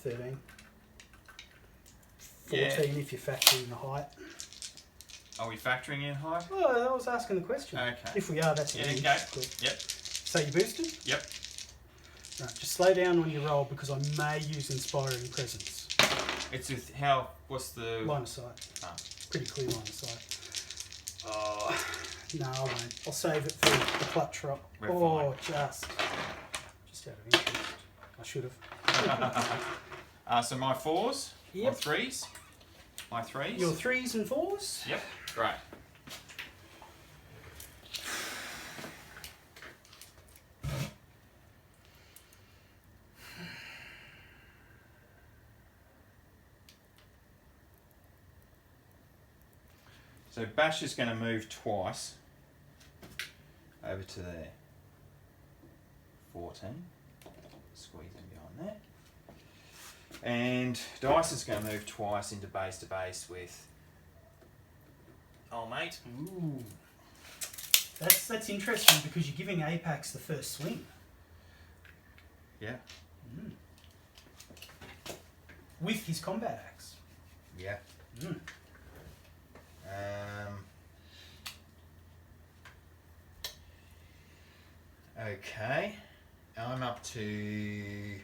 13. 14 if you're factoring the height. Are we factoring in height? Oh, I was asking the question. Okay. If we are, that's Yeah, it. okay. Cool. Yep. So you boosted? Yep. Right, just slow down on your roll because I may use Inspiring Presence. It's with how, what's the... Line of sight. Ah. Pretty clear line of sight. Oh, no, I won't. I'll save it for the clutch roll. We're Oh, just out of interest. I should have. So my 4s, Yep. my 3s, my 3s. Your 3s and 4s? Yep, great. So Bash is going to move twice over to there. 14. Squeeze in behind there. And Dice is going to move twice into base to base with old mate. Ooh. That's interesting because you're giving Apex the first swing. Yeah. Mm. With his combat axe. Yeah. Mm. Okay. I'm up to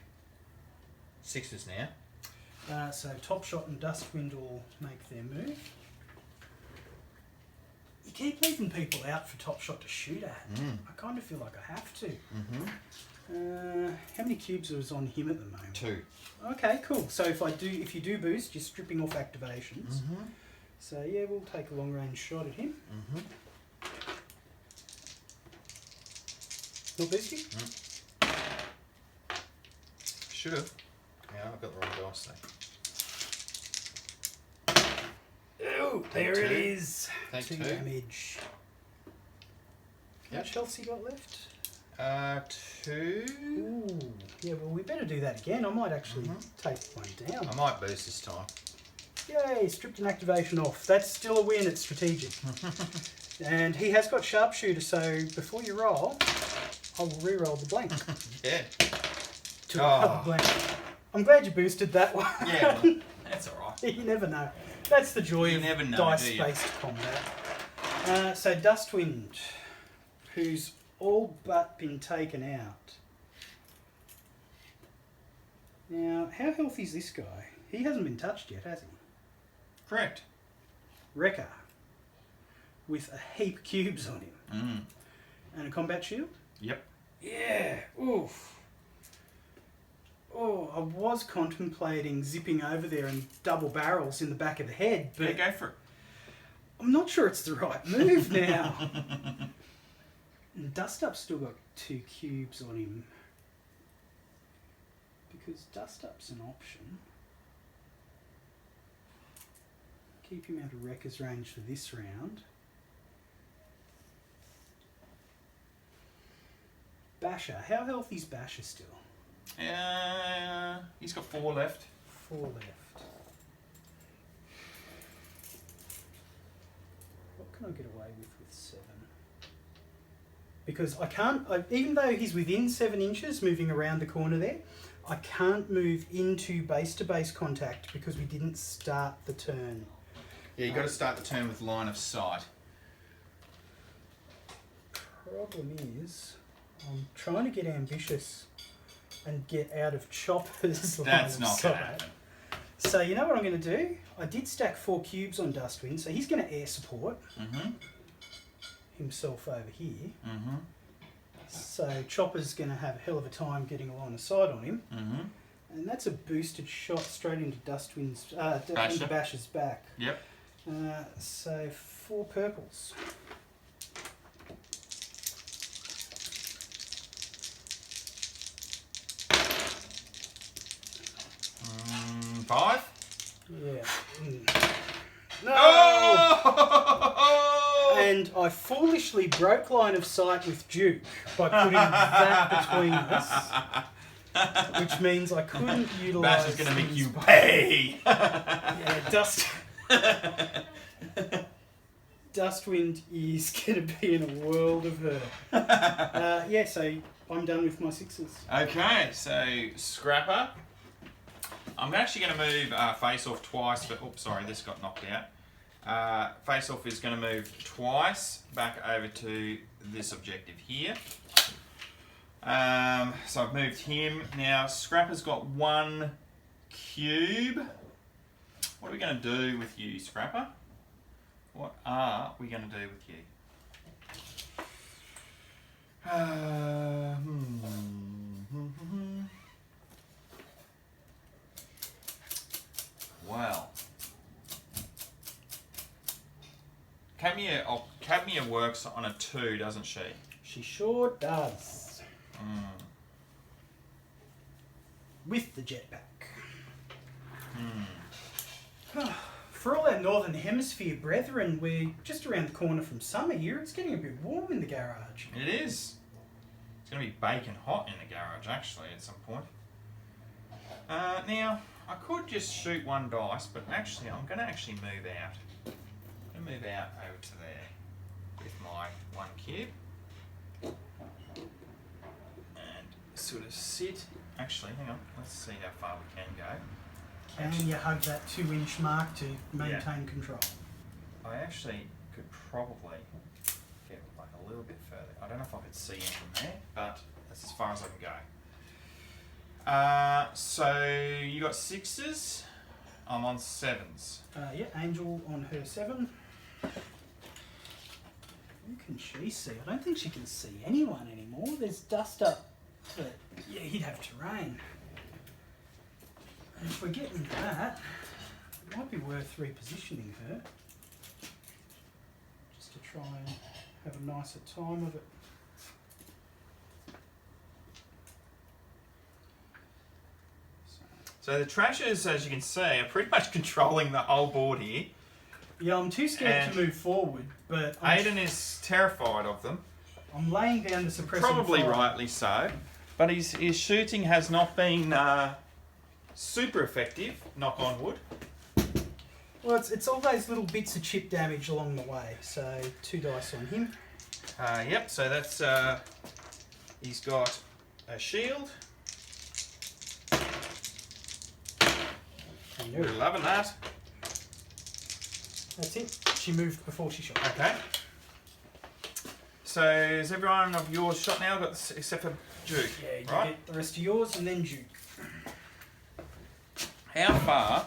6s now. So Top Shot and Dustwind will make their move. You keep leaving people out for Top Shot to shoot at. Mm. I kind of feel like I have to. Mm-hmm. How many cubes was on him at the moment? 2. Okay, cool. So if you do boost, you're stripping off activations. Mm-hmm. So yeah, we'll take a long range shot at him. Mm-hmm. Not boosting? Should have. Yeah, I've got the wrong dice though. Oh, there Take it 2. is. Take 2 2. damage. How Yep. much health you got left? 2. Ooh. Yeah, well, we better do that again. I might actually take one down. I might boost this time. Yay, stripped an activation off. That's still a win, it's strategic. And he has got Sharpshooter, so before you roll, I will re-roll the blank. Yeah. To another blank. I'm glad you boosted that one. Yeah, well, that's alright. You never know. That's the joy You of never know, dice-based combat. So Dustwind, who's all but been taken out. Now, how healthy is this guy? He hasn't been touched yet, has he? Correct. Wrecker, with a heap cubes on him. Mm. And a combat shield? Yep. Yeah, oof. Oh, I was contemplating zipping over there and double barrels in the back of the head, but Yeah, go for it. I'm not sure it's the right move now. And Dust Up's still got 2 cubes on him. Because Dust Up's an option. Keep him out of Wrecker's range for this round. Basher. How healthy is Basher still? He's got 4 left. 4 left. What can I get away with 7? Because I can't, even though he's within 7 inches moving around the corner there, I can't move into base-to-base contact because we didn't start the turn. Yeah, you got to start the turn with line of sight. Problem is, I'm trying to get ambitious and get out of Chopper's line That's of not sight. going to happen. So you know what I'm going to do? I did stack 4 cubes on Dustwind, so he's going to air support himself over here. Mm-hmm. So Chopper's going to have a hell of a time getting a line of sight on him. Mm-hmm. And that's a boosted shot straight into Dustwind's, Basher. into Basher's back. Yep. So 4 purples. Five. Yeah. No! Oh! And I foolishly broke line of sight with Duke by putting that between us, which means I couldn't utilise. Bash is going to make you pay. Yeah, Dustwind is going to be in a world of hurt. Yeah, so I'm done with my 6s. Okay, so Scrapper I'm actually going to move Face Off twice, but oops, sorry, this got knocked out. Face Off is going to move twice back over to this objective here. So I've moved him. Now Scrapper's got 1 cube. What are we going to do with you, Scrapper? What are we going to do with you? Well, Cadmia works on a 2, doesn't she? She sure does. With the jetpack. For all our Northern Hemisphere brethren, we're just around the corner from summer here. It's getting a bit warm in the garage. It is. It's going to be baking hot in the garage, actually, at some point. Now, I could just shoot 1 dice, but actually, I'm going to actually move out. I'm going to move out over to there with my 1 cube. And sort of sit. Actually, hang on. Let's see how far we can go. Can you hug that 2-inch mark to maintain control? I actually could probably get like a little bit further. I don't know if I could see in from there, but that's as far as I can go. So you got 6s. I'm on 7s. Yeah, Angel on her 7. Who can she see? I don't think she can see anyone anymore. There's dust up, but yeah, he'd have terrain. And if we're getting that, it might be worth repositioning her. Just to try and have a nicer time of it. So the Trashers, as you can see, are pretty much controlling the whole board here. Yeah, I'm too scared to move forward, but Aiden is terrified of them. I'm laying down the suppressing Probably fire. rightly so. But his shooting has not been super effective, knock on wood. Well, it's all those little bits of chip damage along the way, so 2 dice on him. Yep, so that's, he's got a shield. We're loving that. That's it. She moved before she shot. Okay. So is everyone of yours shot now? Got this, except for Duke, Yeah, you right? get the rest of yours and then Duke. How far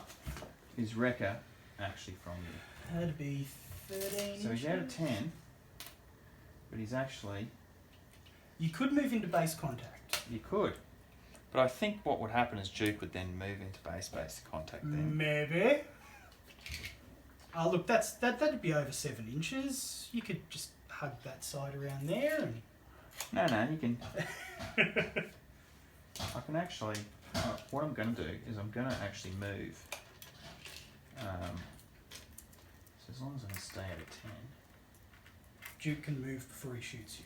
is Wrecker actually from you? That'd be 13. So he's out of 10, but he's actually... You could move into base contact. You could. But I think what would happen is Duke would then move into base contact then. Maybe. Oh, look, that'd be over 7 inches. You could just hug that side around there and... No, you can... I can actually... what I'm going to do is I'm going to actually move. So as long as I can stay out of 10. Duke can move before he shoots you.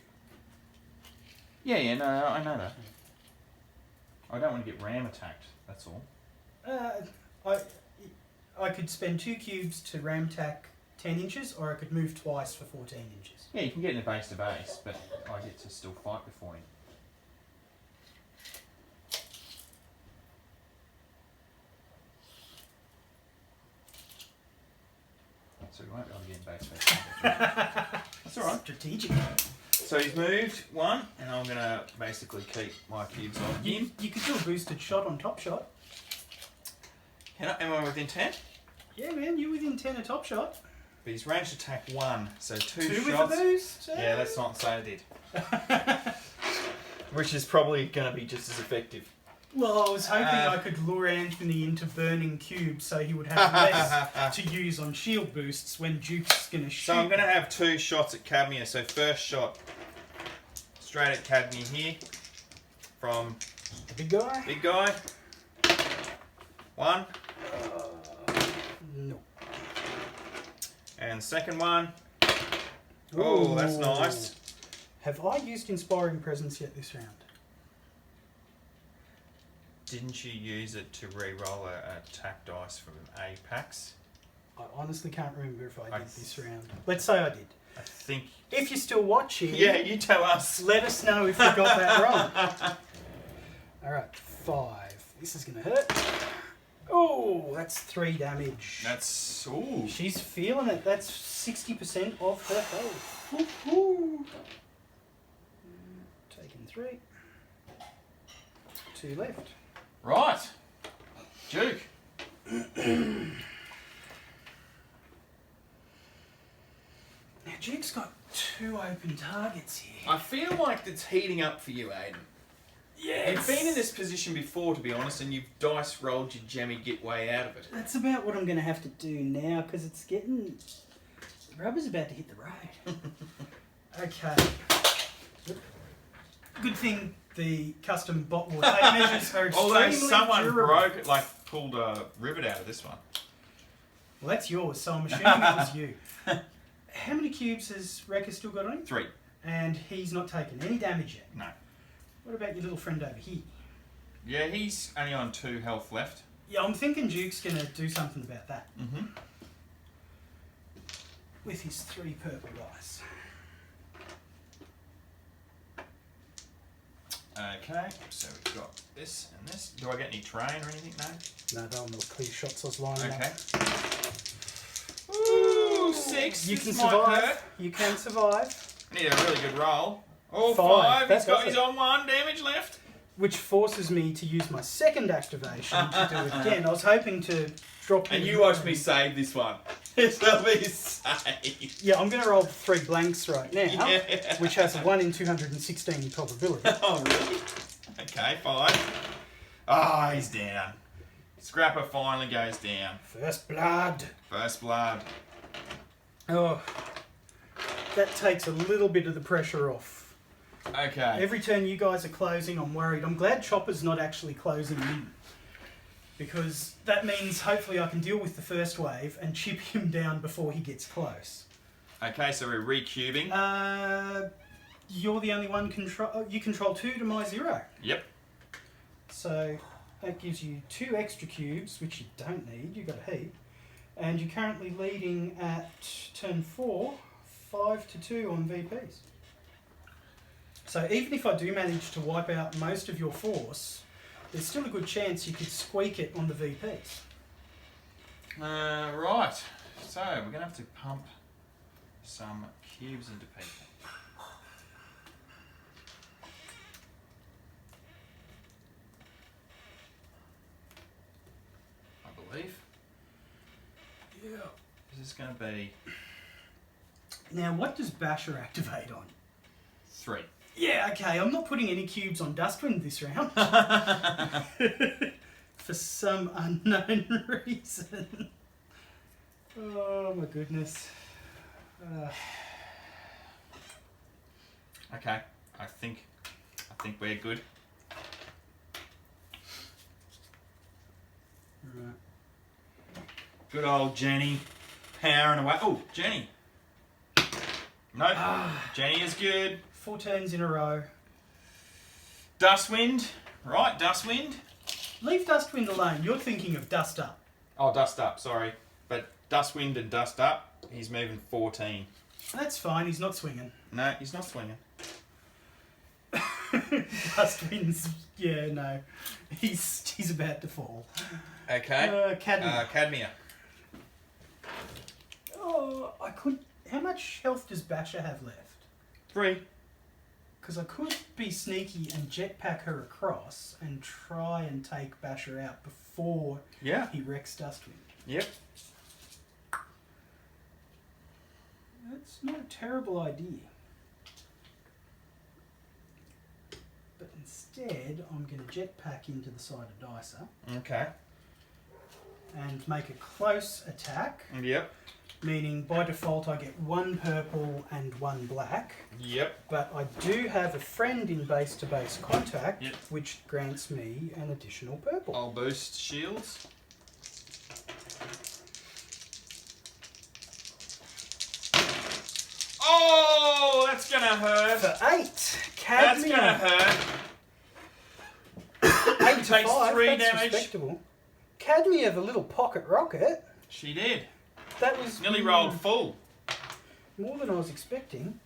Yeah, no, I know that. I don't want to get ram attacked, that's all. I could spend 2 cubes to ram tack 10 inches, or I could move twice for 14 inches. Yeah, you can get in a base to base, but I get to still fight before him. So we won't be able to get in base to base. That's alright. Strategic. So he's moved 1, and I'm going to basically keep my cubes on him. You could do a boosted shot on top shot. Am I within 10? Yeah, man, you're within 10 of top shot. But he's ranged attack 1, so 2 2 shots. with a boost? Yeah, let's not say I did. Which is probably going to be just as effective. Well, I was hoping I could lure Anthony into burning cubes so he would have less to use on shield boosts when Duke's going to shoot. So I'm going to have 2 shots at Cadmia. So first shot straight at Cadmia here from the big guy. Big guy. 1. No. And second one. Oh, that's Ooh. nice. Have I used Inspiring Presence yet this round? Didn't you use it to re-roll a attack dice from Apex? I honestly can't remember if I did this round. Let's say I did. I think... If you're still watching... Yeah, you tell us. Let us know if we got that wrong. Alright, 5. This is going to hurt. Oh, that's 3 damage. That's ooh. She's feeling it. That's 60% of her health. Woo-hoo. Taking 3. 2 left. Right, Duke. Now, Duke's got 2 open targets here. I feel like it's heating up for you, Aiden. Yeah, You've been in this position before, to be honest, and you've dice rolled your jammy get way out of it. That's about what I'm going to have to do now, because it's getting... The rubber's about to hit the road. Okay. Good thing the custom bottle tape measures are Although extremely someone durable. pulled a rivet out of this one. Well, that's yours, so I'm assuming it was you. How many cubes has Rekka still got on him? 3. And he's not taken any damage yet. No. What about your little friend over here? Yeah, he's only on 2 health left. Yeah, I'm thinking Duke's going to do something about that. Mm-hmm. With his 3 purple dice. Okay, so we've got this and this. Do I get any terrain or anything? No? No, they were not clear shots I was lining Okay. up. Ooh, 6. You This can might survive. hurt. You can survive. Need a really good roll. Oh, 5. 5. That's He's got it. his on 1 damage left. Which forces me to use my second activation to do it again. I was hoping to drop... And the- you watch me save this one. It'll be saved. Yeah, I'm going to roll 3 blanks right now, Yeah. which has a 1 in 216 probability. Oh, really? Okay, 5. Ah, he's down. Scrapper finally goes down. First blood. First blood. Oh, that takes a little bit of the pressure off. Okay. Every turn you guys are closing, I'm worried. I'm glad Chopper's not actually closing in. Because that means hopefully I can deal with the first wave and chip him down before he gets close. Okay, so we're recubing. You're the only one you control 2 to my 0. Yep. So that gives you 2 extra cubes, which you don't need. You've got a heap. And you're currently leading at turn 4, 5-2 on VPs. So even if I do manage to wipe out most of your force, there's still a good chance you could squeak it on the VPs. Right. So we're going to have to pump some cubes into people. I believe. Yeah. This is going to be Now, what does Basher activate on? 3. Yeah, okay, I'm not putting any cubes on Dustwind this round. For some unknown reason. Oh my goodness. Okay. I think we're good. Right. Good old Jenny powering away. Oh, Jenny. Nope. Jenny is good. 4 turns in a row. Dustwind. Right, Dustwind. Leave Dustwind alone. You're thinking of Dust Up. Oh, Dust Up, sorry. But Dustwind and Dust Up, he's moving 14. That's fine, he's not swinging. No, he's not swinging. Dustwind's... Yeah, no. He's about to fall. Okay. Cadmium. Cadmia. Oh, I could... How much health does Basher have left? 3. Because I could be sneaky and jetpack her across and try and take Basher out before Yeah. he wrecks Dustwind. Yep. That's not a terrible idea. But instead, I'm going to jetpack into the side of Dicer Okay. and make a close attack, Yep. meaning by default I get 1 purple and 1 black. Yep. But I do have a friend in base-to-base contact, Yep. which grants me an additional purple. I'll boost shields. Oh, that's gonna hurt. For 8, That's Cadmium. gonna hurt. 8 to takes 5, 3 that's damage. respectable. Cadmium, the little pocket rocket. She did. That was Nearly rolled full. more than I was expecting.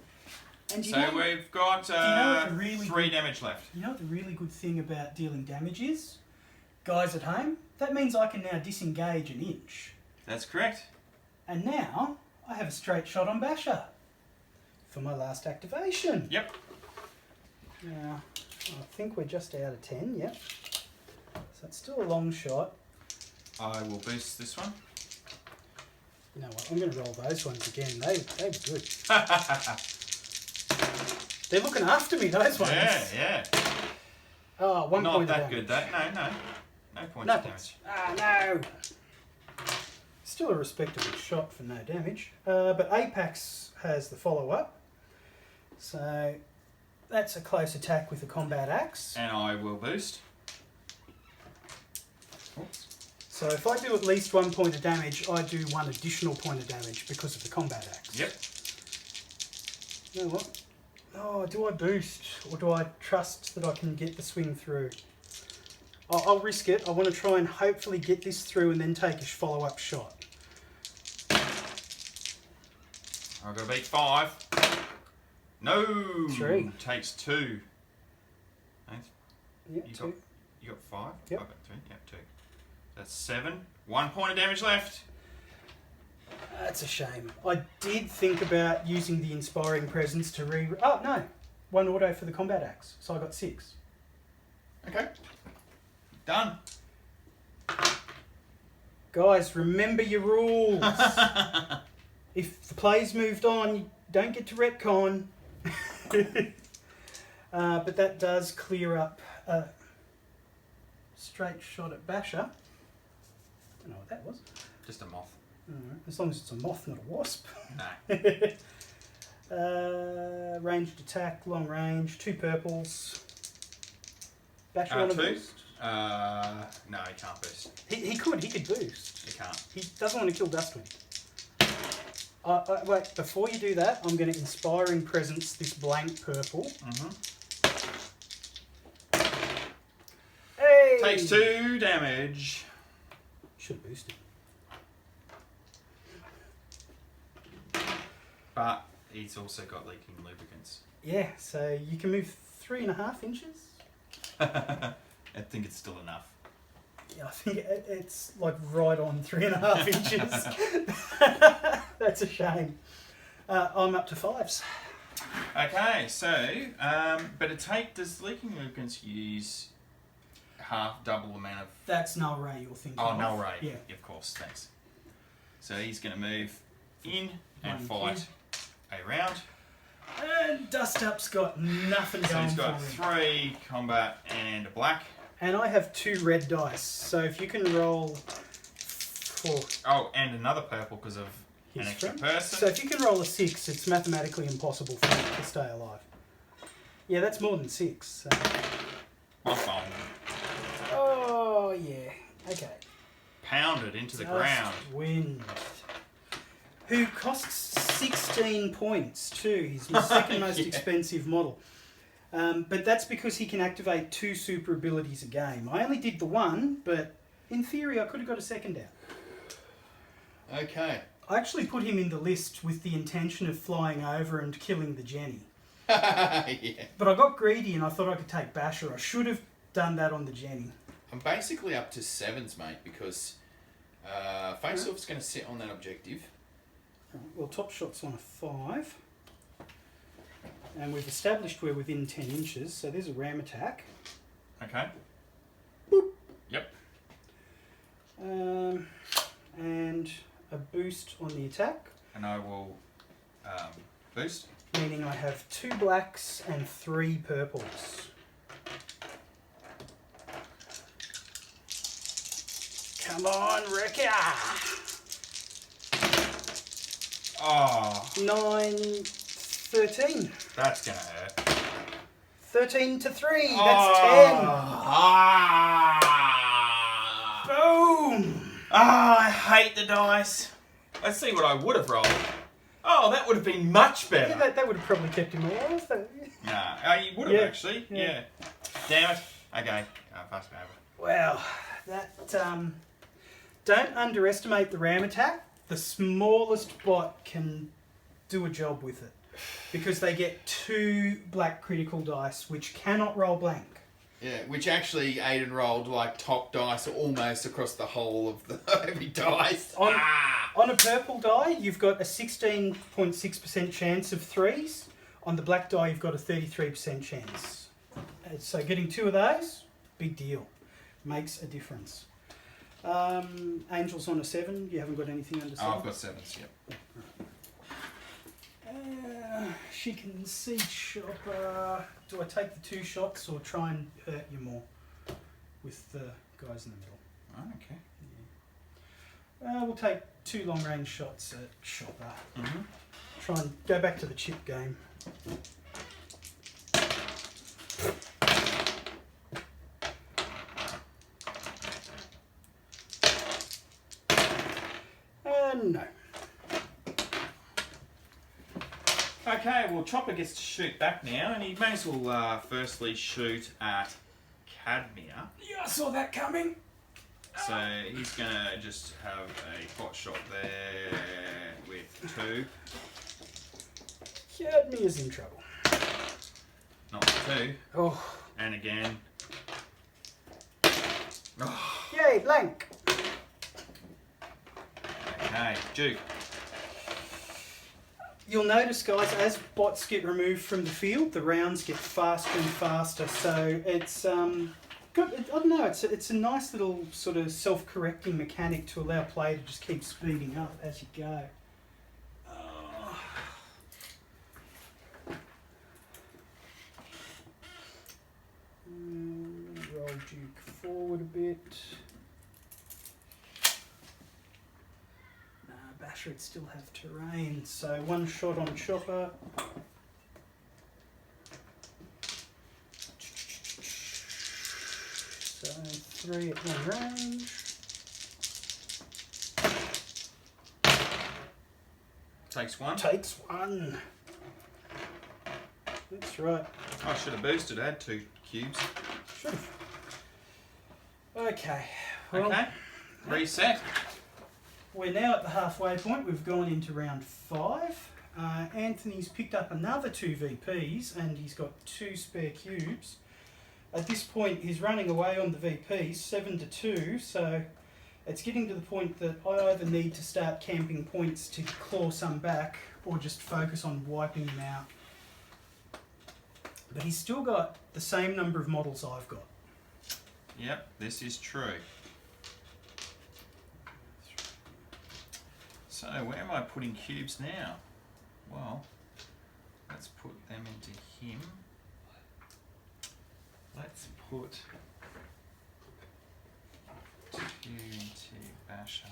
And you So know, we've got you know what the really 3 good- damage left. you know what the really good thing about dealing damage is? Guys at home, that means I can now disengage an inch. That's correct. And now I have a straight shot on Basher for my last activation. Yep. Now, I think we're just out of 10, yep. So it's still a long shot. I will boost this one. You know what, I'm going to roll those ones again. They were good. They're looking after me, those ones. Yeah. Oh, one Not point that of damage. good, that. No. No points No of points. damage. Ah, no. Still a respectable shot for no damage. But Apex has the follow-up. So that's a close attack with a combat axe. And I will boost. Oops. So if I do at least 1 point of damage, I do 1 additional point of damage because of the combat axe. Yep. You know what? Oh, do I boost? Or do I trust that I can get the swing through? I'll risk it. I want to try and hopefully get this through and then take a follow-up shot. I've got to beat 5. No! 3. Takes 2. Thanks. Yep, You 2. You got 5? Yep. I've got 3. Yep, 2. That's 7. 1 point of damage left. That's a shame. I did think about using the Inspiring Presence to Oh, no. 1 auto for the combat axe. So I got 6. Okay. Done. Guys, remember your rules. If the play's moved on, you don't get to retcon. But that does clear up a straight shot at Basher. I don't know what that was. Just a moth. As long as it's a moth, not a wasp. No. Ranged attack, long range, 2 purples. Basher on a 2? boost? No, he can't boost. He could boost. He can't. He doesn't want to kill Dustwind. Wait, before you do that, I'm going to Inspiring Presence this blank purple. Mm-hmm. Hey! Takes 2 damage. Should have boosted. But he's also got leaking lubricants. Yeah, so you can move 3.5 inches. I think it's still enough. Yeah, I think it's like right on 3.5 inches. That's a shame. I'm up to 5s. Okay, so, does leaking lubricants use double amount of... That's Null Ray you're thinking of. Null Ray. Yeah. Of course, thanks. So he's going to move in and One fight a round. And Dust Up's got nothing So going he's got for him. 3 combat and a black. And I have 2 red dice, so if you can roll for Oh, and another purple because of his an extra friend. person. So if you can roll a 6, it's mathematically impossible for him to stay alive. Yeah, that's more than 6. So. My phone. Oh, yeah. Okay. Pounded into the Dust ground. Wind. Who costs 16 points too. He's my second most expensive model. But that's because he can activate 2 super abilities a game. I only did the 1, but in theory I could have got a second out. Okay. I actually put him in the list with the intention of flying over and killing the Jenny. Yeah. But I got greedy and I thought I could take Basher. I should have done that on the Jenny. I'm basically up to 7s, mate, because Face Off's going to sit on that objective. Well, Top Shot's on a 5. And we've established we're within 10 inches, so there's a ram attack. Okay. Boop. Yep. And a boost on the attack, And I will boost. meaning I have 2 blacks and 3 purples. Come on, Wrecker! Oh, 9, 13. that's going to hurt. 13 to 3, that's Ah. 10. Boom! I hate the dice. Let's see what I would have rolled. Oh, that would have been much better. Yeah, that would have probably kept him alive. Nah, you would have Yeah, actually. yeah. Yeah. Damn it. Okay. Pass me over. Wow, that don't underestimate the ram attack. The smallest bot can do a job with it because they get 2 black critical dice which cannot roll blank. Yeah, which actually Aiden rolled like top dice almost across the whole of the heavy dice. On a purple die, you've got a 16.6% chance of threes. On the black die, you've got a 33% chance. So getting 2 of those, big deal. Makes a difference. Angel's on a 7. You haven't got anything under 7? Oh, I've got 7s, yep. She can see Chopper. Do I take the 2 shots or try and hurt you more with the guys in the middle? Oh, okay. We'll take 2 long-range shots at Chopper. Mm-hmm. Try and go back to the chip game. No. Okay, well, Chopper gets to shoot back now, and he may as well firstly shoot at Cadmia. Yeah, I saw that coming. So he's going to just have a pot shot there with 2. Cadmia's in trouble. Not with 2. Oh. And again. Oh. Yay, blank. Okay, Duke. You'll notice, guys, as bots get removed from the field, the rounds get faster and faster. So it's good. I don't know. It's a nice little sort of self-correcting mechanic to allow play to just keep speeding up as you go. Roll Duke forward a bit. Basher would still have terrain, so 1 shot on Chopper. So 3 at 1 range. Takes 1. Takes 1. That's right. I should have boosted, I had 2 cubes. Should have. Okay. Well, Okay, reset. We're now at the halfway point. We've gone into round 5. Anthony's picked up another 2 VPs and he's got 2 spare cubes. At this point, he's running away on the VPs, 7-2. So it's getting to the point that I either need to start camping points to claw some back or just focus on wiping him out. But he's still got the same number of models I've got. Yep, this is true. So where am I putting cubes now? Well, let's put them into him. Let's put 2 into Basher.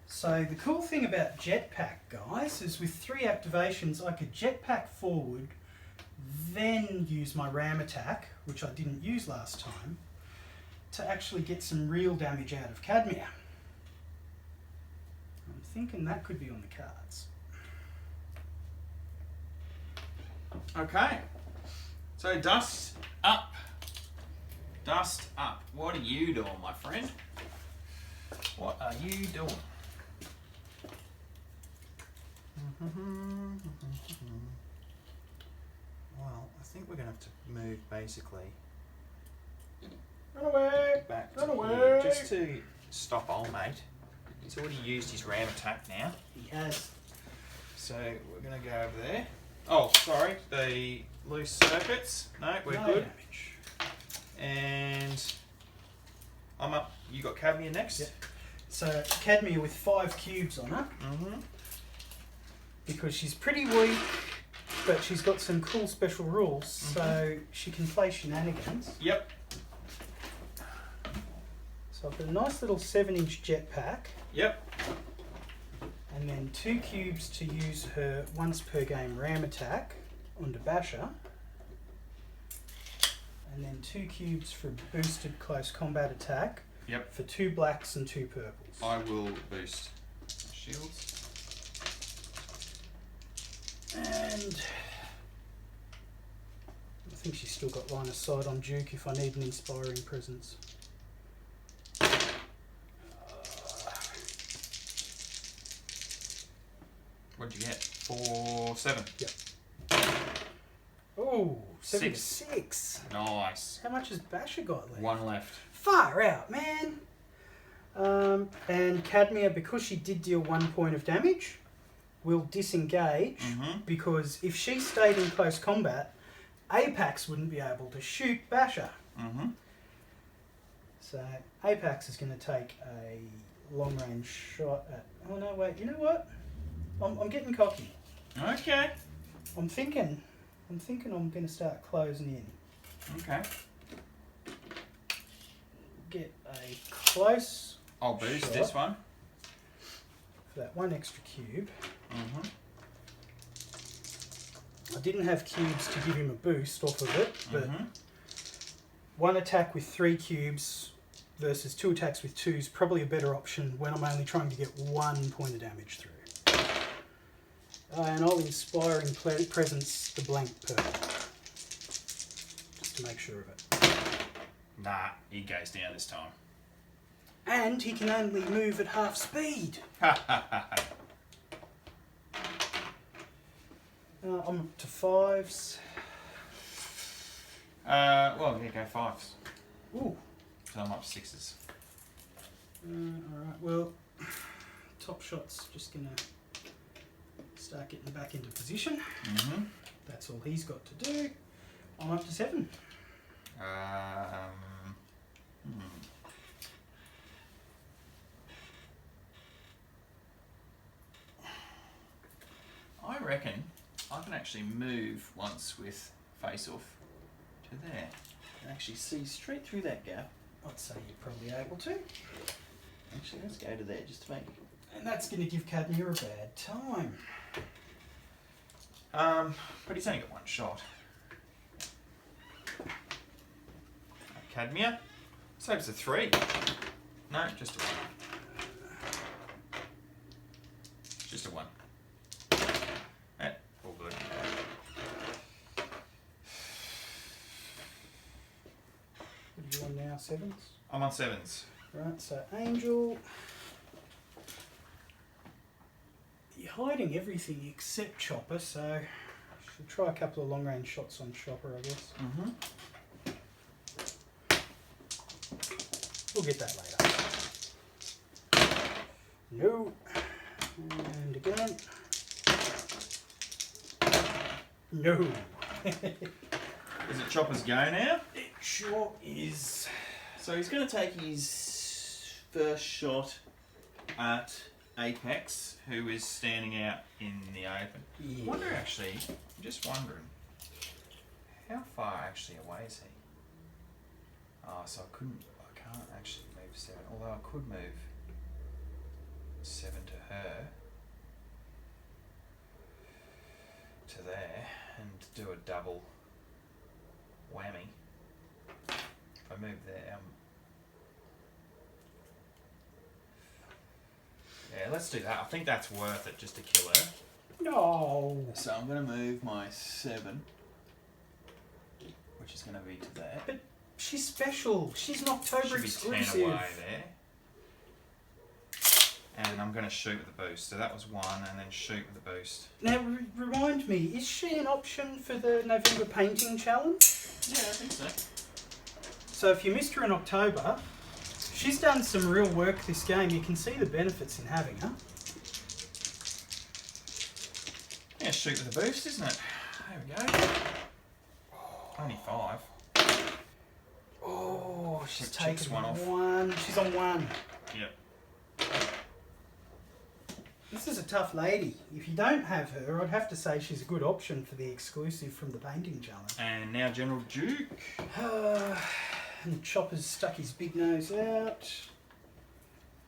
So the cool thing about jetpack, guys, is with 3 activations I could jetpack forward, then use my ram attack, which I didn't use last time, to actually get some real damage out of Cadmia. I'm thinking that could be on the cards. Okay, so dust up. Dust up. What are you doing, my friend? What are you doing? Well, I think we're going to have to move basically Run away! back Run to away! here just to stop old mate. He's already used his ram attack now. He has. So we're going to go over there. Oh, sorry, the loose circuits. No, we're No good. damage. And I'm up. You got Cadmia next? Yep. So Cadmia with 5 cubes on her, Mm-hmm. because she's pretty weak, but she's got some cool special rules, so she can play shenanigans. Yep. So I've got a nice little 7-inch jetpack, Yep. and then 2 cubes to use her once per game ram attack onto Basher, and then 2 cubes for boosted close combat attack. Yep. For 2 blacks and 2 purples. I will boost shields. And I think she's still got line of sight on Duke if I need an inspiring presence. What'd you get? 4, 7. Yep. Ooh, 7 to Six. 6. Nice. How much has Basher got left? 1 left. Far out, man. And Cadmia, because she did deal 1 point of damage, will disengage because if she stayed in close combat, Apex wouldn't be able to shoot Basher. So Apex is going to take a long range shot at. Oh no, wait. You know what? I'm getting cocky. Okay. I'm thinking I'm going to start closing in. Okay. Get a close. I'll boost shot this one. for that 1 extra cube. I didn't have cubes to give him a boost off of it, but 1 attack with 3 cubes versus 2 attacks with 2 is probably a better option when I'm only trying to get 1 point of damage through. And I'll Inspiring Presence the blank purple. Just to make sure of it. Nah, he goes down this time. And he can only move at half speed. I'm up to 5s. Well, yeah, go 5s. Ooh. So I'm up 6s. Alright, well, Top Shot's just going to start getting back into position. That's all he's got to do. I'm up to 7. I reckon I can actually move once with Face Off to there. And actually see straight through that gap. I'd say you're probably able to. Actually, let's go to there just to make. And that's going to give Cadmia a bad time. But he's only got 1 shot. Cadmia. Let's hope it's a 3. No, just a 1. Just a 1. All good. What are you on now, 7s? I'm on 7s. Right, so Angel. You're hiding everything except Chopper, so should try a couple of long range shots on Chopper, I guess. We'll get that later. No. And again. No. Is it Chopper's go now? It sure is. So he's going to take his first shot at Apex, who is standing out in the open. Yeah. I wonder actually, I'm just wondering, how far actually away is he? So I can't actually move 7, although I could move 7 to her, to there, and do a double whammy. If I move there, yeah, let's do that. I think that's worth it just to kill her. No. So I'm going to move my 7, which is going to be to there. But she's special. She's an October Should be exclusive. 10 away there. And I'm going to shoot with the boost. So that was 1, and then shoot with the boost. Now, remind me, is she an option for the November painting challenge? Yeah, I think so. So if you missed her in October, she's done some real work this game. You can see the benefits in having her. Yeah, shoot with the boost, isn't it? There we go. Only 5. Oh, she's Chip- chips taken one off. 1. She's on 1. Yep. This is a tough lady. If you don't have her, I'd have to say she's a good option for the exclusive from the painting challenge. And now General Duke. And Chopper's stuck his big nose out.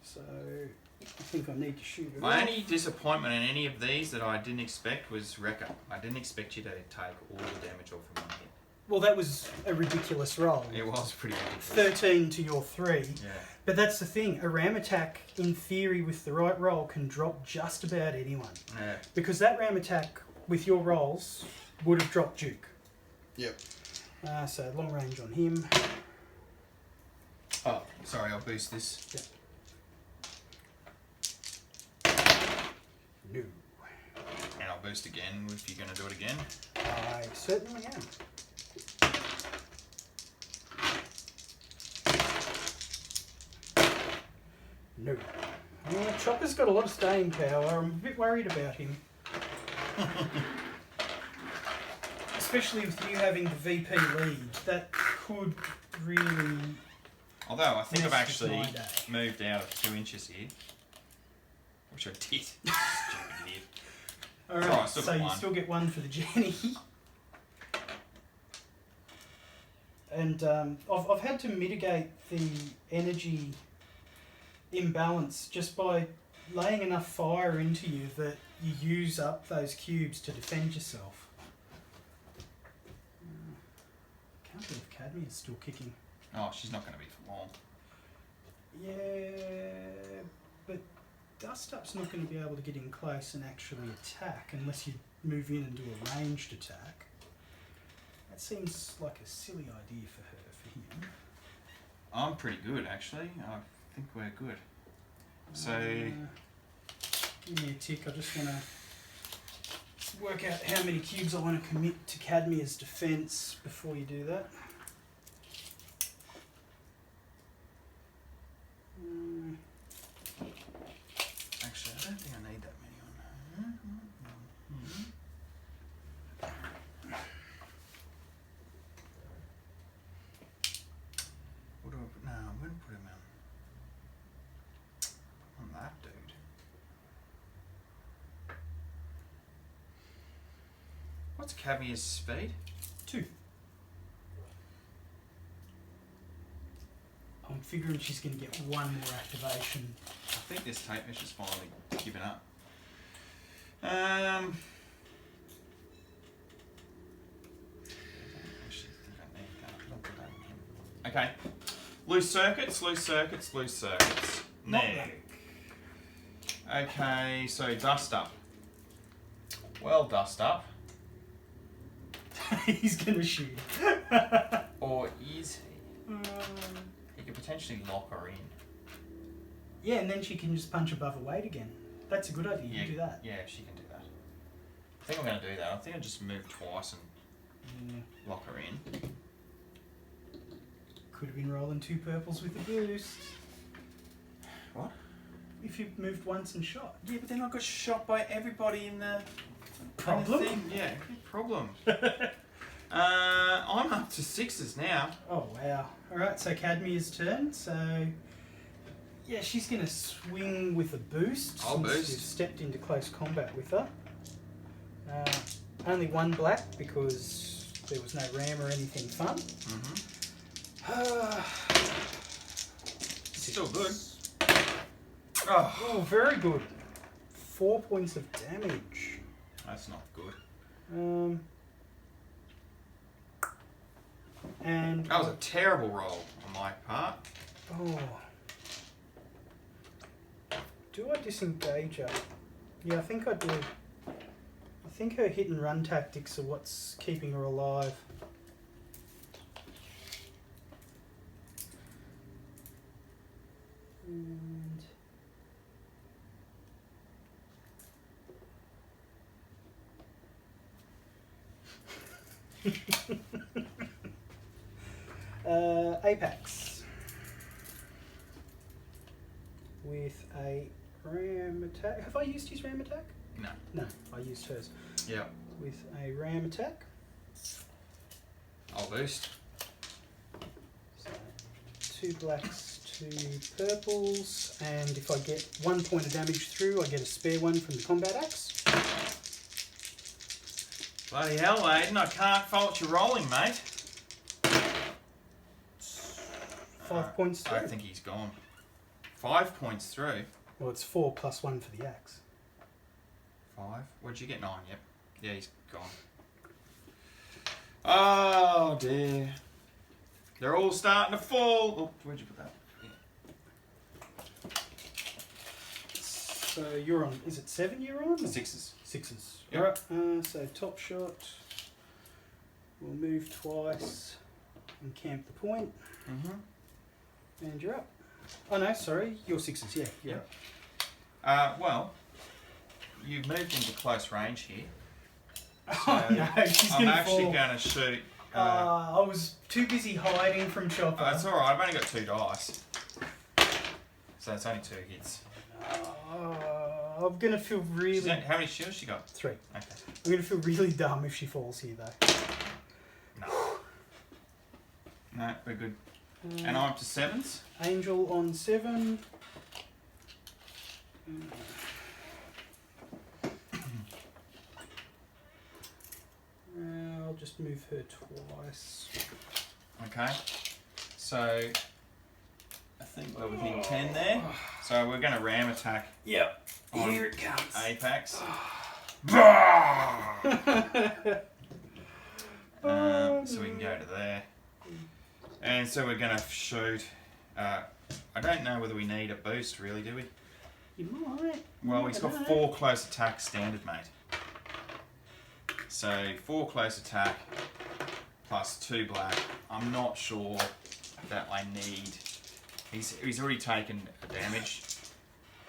So I think I need to shoot her My off. only disappointment in any of these that I didn't expect was Wrecker. I didn't expect you to take all the damage off from 1 hit. Well, that was a ridiculous roll. It was pretty ridiculous. 13 to your 3. Yeah. But that's the thing. A ram attack, in theory, with the right roll, can drop just about anyone. Yeah. Because that ram attack, with your rolls, would have dropped Duke. Yep. So long range on him. Oh, sorry, I'll boost this. No. And I'll outboost again if you're going to do it again. I certainly am. No. Chopper's got a lot of staying power. I'm a bit worried about him. Especially with you having the VP lead. That could really... Although I think I've Messed actually with my day. moved out of 2 inches here. Which I did. Stupid idiot. Alright, Right, still so got you one. still get one for the Jenny. And I've had to mitigate the energy imbalance just by laying enough fire into you that you use up those cubes to defend yourself. Can't believe Cadmia's still kicking. Oh, she's not going to be for long. Yeah, but Dust Up's not going to be able to get in close and actually attack unless you move in and do a ranged attack. That seems like a silly idea for her, for him. I'm pretty good, actually. I think we're good. So... give me a tick. I just want to work out how many cubes I want to commit to Cadmia's defence before you do that. Actually, I don't think I need that many on her. What do I put? No, I'm going to put him on that dude. What's Cadmia's speed? 2. I'm figuring she's going to get one more activation. I think this tape measure's finally given up. I don't actually think I need that. I'll put that in here. Okay. Loose circuits, loose circuits, loose circuits. Not There. Okay, so Dust Up. Well, Dust Up. He's going to shoot. Or is he? He could potentially lock her in. Yeah, and then she can just punch above her weight again. That's a good idea. You do that. Yeah, she can do that. I think I'm going to do that. I think I'll just move twice and lock her in. Could have been rolling 2 purples with the boost. What? If you moved once and shot. Yeah, but then I got shot by everybody in the Problem? thing. Yeah, problem. I'm up to 6s now. Oh, wow. Alright, so Cadmia's turn. So, yeah, she's going to swing with a boost. I'll since boost. You've stepped into close combat with her. Only 1 black because there was no ram or anything fun. Still good. Oh, very good. 4 points of damage. That's not good. And That was a terrible roll on my part. oh, do I disengage her? Yeah, I think I do. I think her hit and run tactics are what's keeping her alive. And Apex with a ram attack. Have I used his ram attack? No. No, I used hers. Yeah. With a ram attack. I'll boost. So 2 blacks, 2 purples, and if I get 1 point of damage through, I get a spare one from the combat axe. Bloody hell, Aiden, I can't fault your rolling, mate. 5 points through. I think he's gone. 5 points through. Well, it's 4 plus 1 for the axe. 5? What'd you get? 9, yep. Yeah, he's gone. Oh dear. They're all starting to fall. Oh, where'd you put that? Yeah. So you're on, is it 7 you're on? Or? 6s. 6s. Yep. Alright, so top shot. We'll move twice and camp the point. And you're up. Oh no, sorry, you're 6s, yeah. Well, you've moved into close range here. Oh no, she's I'm gonna actually fall. going to shoot. I was too busy hiding from Chopper. It's alright, I've only got 2 dice. So it's only 2 hits. I'm gonna feel really. How many shields she got? 3. Okay. I'm gonna feel really dumb if she falls here though. No, we're good. And I'm up to 7s. Angel on 7. I'll just move her twice. Okay. So I think we're within 10 there. So we're going to ram attack. Yep. On Here it comes. Apex. So we can go to there. And so we're going to shoot. I don't know whether we need a boost, really, do we? You might. Well, he's got 4 close attack standard, mate. So 4 close attack plus 2 black. I'm not sure that I need. He's already taken a damage.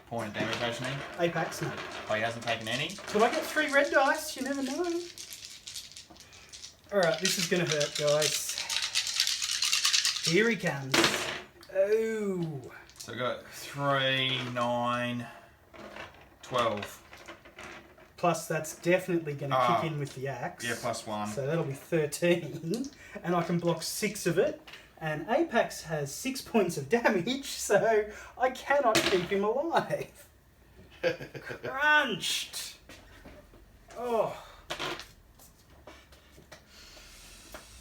Point of damage, hasn't he? Apex, no. Oh, he hasn't taken any? Could I get 3 red dice? You never know. Alright, this is going to hurt, guys. Here he comes. Oh. So we've got 3, 9, 12. Plus, that's definitely going to kick in with the axe. Yeah, plus 1. So that'll be 13. And I can block 6 of it. And Apex has 6 points of damage, so I cannot keep him alive. Crunched! Oh.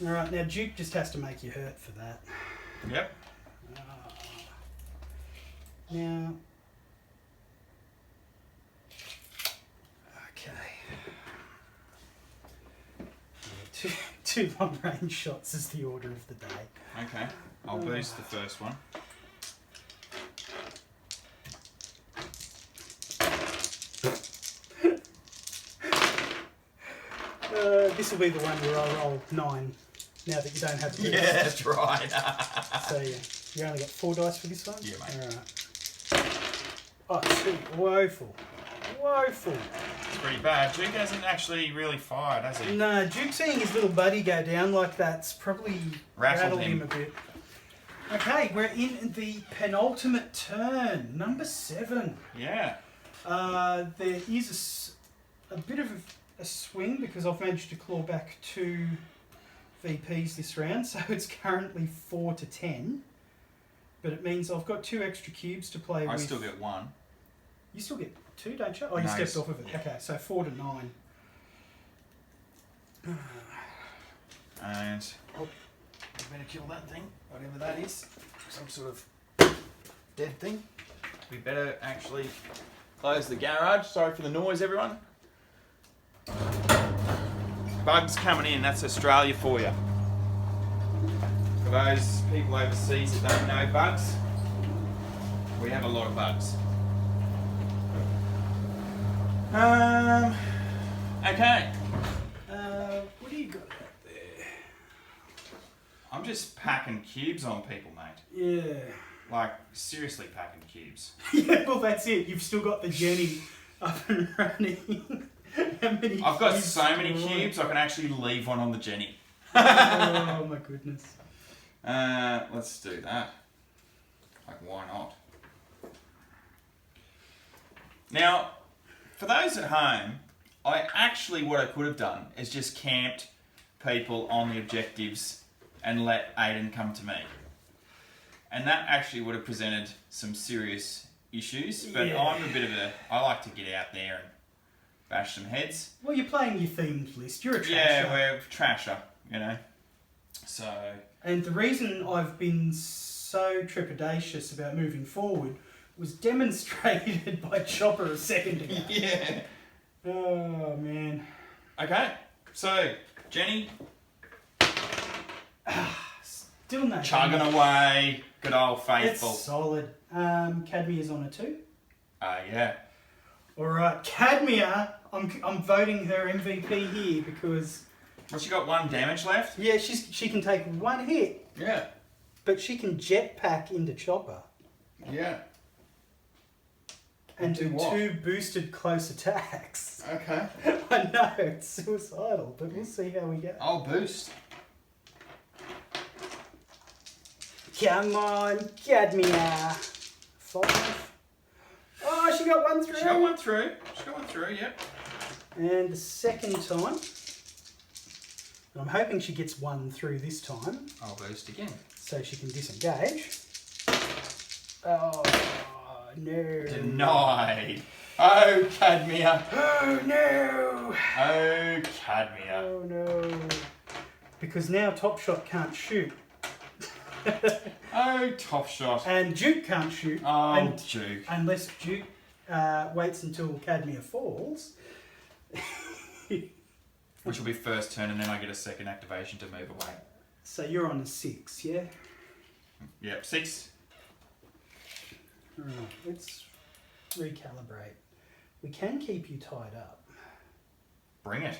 Alright, now Duke just has to make you hurt for that. Yep. Now... Okay. Yeah, two long range shots is the order of the day. Okay. I'll boost the first one. This will be the one where I roll 9, now that you don't have the Yeah, that's right. So yeah, you only got 4 dice for this one? Yeah, mate. Alright. Oh, 2. Woeful. Woeful. It's pretty bad. Duke hasn't actually really fired, has he? No, Duke seeing his little buddy go down like that's probably rattled him a bit. Okay, we're in the penultimate turn, number 7. Yeah. There is a bit of a swing because I've managed to claw back 2 VPs this round, so it's currently 4 to 10. But it means I've got 2 extra cubes to play with. I still get 1. You still get 2, don't you? Oh, you No, stepped off of it. yeah. Okay, so 4 to 9. And I better kill that thing, whatever that is. Some sort of dead thing. We better actually close the garage. Sorry for the noise, everyone. Bugs coming in, that's Australia for you. For those people overseas that don't know bugs, we have a lot of bugs. Okay. What do you got out there? I'm just packing cubes on people, mate. Yeah. Like, seriously packing cubes. Yeah, well, that's it. You've still got the Jenny up and running. How many I've got cubes so many do you want? cubes, I can actually leave one on the Jenny. Oh, my goodness. Let's do that. Like, why not? Now, for those at home, what I could have done is just camped people on the objectives and let Aiden come to me. And that actually would have presented some serious issues, but Yeah. I like to get out there and bash some heads. Well, you're playing your themed list. You're a trasher. Yeah, we're trasher, you know. So, And the reason I've been so trepidatious about moving forward was demonstrated by Chopper a second ago. yeah. Oh, man. Okay, so, Jenny, Still no. chugging away, good old faithful. It's solid. Cadmia's on a 2. Yeah. Alright, Cadmia, I'm voting her MVP here because... Well, she got 1 damage left? Yeah, she can take 1 hit, Yeah. but she can jetpack into Chopper. Yeah. and Do do what? 2 boosted close attacks. Okay. I know, it's suicidal, but we'll see how we go. I'll boost. Come on, Cadmia. 5. Oh, she got 1 through. She got one through. She got one through, yep. And the second time, I'm hoping she gets 1 through this time, I'll boost again. so she can disengage. Oh, no. Denied. Oh, Cadmia. Oh, no. Oh, Cadmia. Oh, no. Because now Top Shot can't shoot. Oh, Top Shot. And Duke can't shoot. Oh, and, Duke. unless Duke waits until Cadmia falls. Which will be first turn, and then I get a second activation to move away. So you're on a 6, yeah? Yep, 6. Right, let's recalibrate. We can keep you tied up. Bring it.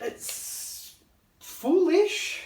It's foolish.